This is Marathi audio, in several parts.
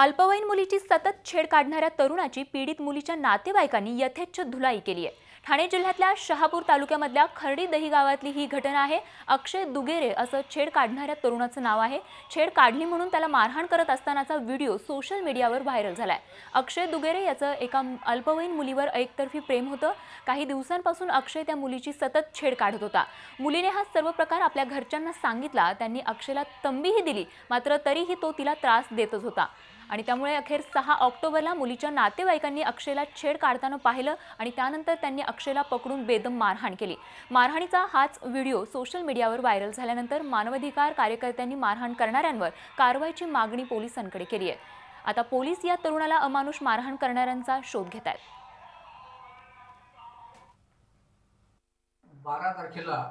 अल्पवयीन मुलीची सतत छेड काढणाऱ्या तरुणाची पीडित मुलीच्या नातेवाईकांनी यथेच्छ धुलाई केली आहे। ठाणे जिल्ह्यातल्या शहापूर तालुक्यामधल्या खर्डी दही गावातली ही घटना आहे। अक्षय दुगेरे असं छेड काढणाऱ्या तरुणाचं नाव आहे। छेड काढली म्हणून त्याला मारहाण करत असतानाचा व्हिडिओ सोशल मीडियावर व्हायरल झालाय। अक्षय दुगेरे याचं एका अल्पवयीन मुलीवर एकतर्फी प्रेम होतं। काही दिवसांपासून अक्षय त्या मुलीची सतत छेड काढत होता। मुलीने हा सर्व प्रकार आपल्या घरच्यांना सांगितला। त्यांनी अक्षयला तंबीही दिली, मात्र तरीही तो तिला त्रास देतच होता आणि त्यामुळे अखेर 6 ऑक्टोबरला मुलीच्या नातेवाईकांनी अक्षयला छेड काढताना पाहिलं आणि त्यानंतर त्यांनी अक्षयला पकडून बेदम मारहाण केली। मारहाणीचा हाच व्हिडिओ सोशल मीडियावर व्हायरल झाल्यानंतर मानवाधिकार कार्यकर्त्यांनी मारहाण करणाऱ्यांवर कारवाईची मागणी पोलिसांकडे केली आहे। आता पोलीस या तरुणाला अमानुष मारहाण करणाऱ्यांचा शोध घेत आहेत। 12 तारखेला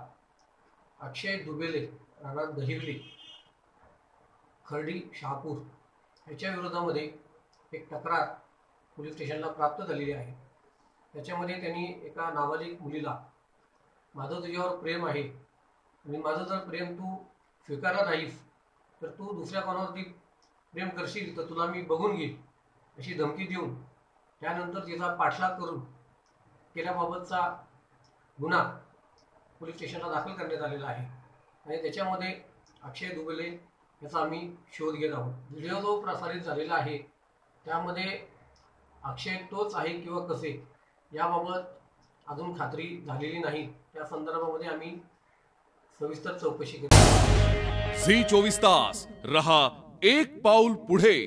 अक्षय दुगेरे राणा दहिवली खर्डी शहापूर याच्या विरोधामध्ये एक तक्रार पोलीस स्टेशनला प्राप्त झालेली आहे। त्याच्यामध्ये त्यांनी एका नाबालिग मुलीला माझं तुझ्यावर प्रेम आहे आणि माझं जर प्रेम तू स्वीकारला नाहीस तर तू दुसऱ्या कोणावरती प्रेम करशील तर तुला मी बघून घेईन अशी धमकी देऊन त्यानंतर तिचा पाठलाग करून केल्याबाबतचा गुन्हा पोलीस स्टेशनला दाखल करण्यात आलेला आहे आणि त्याच्यामध्ये अक्षय दुगेरे याचा आम्ही शोध घेत आहोत। व्हिडिओ जो प्रसारित झालेला आहे त्यामध्ये अक्षय तोच आहे किंवा कसे याबाबत अजून खात्री झालेली नाही। त्या संदर्भामध्ये आम्ही सविस्तर चौकशी करतो। झी 24 तास रहा एक पाऊल पुढे।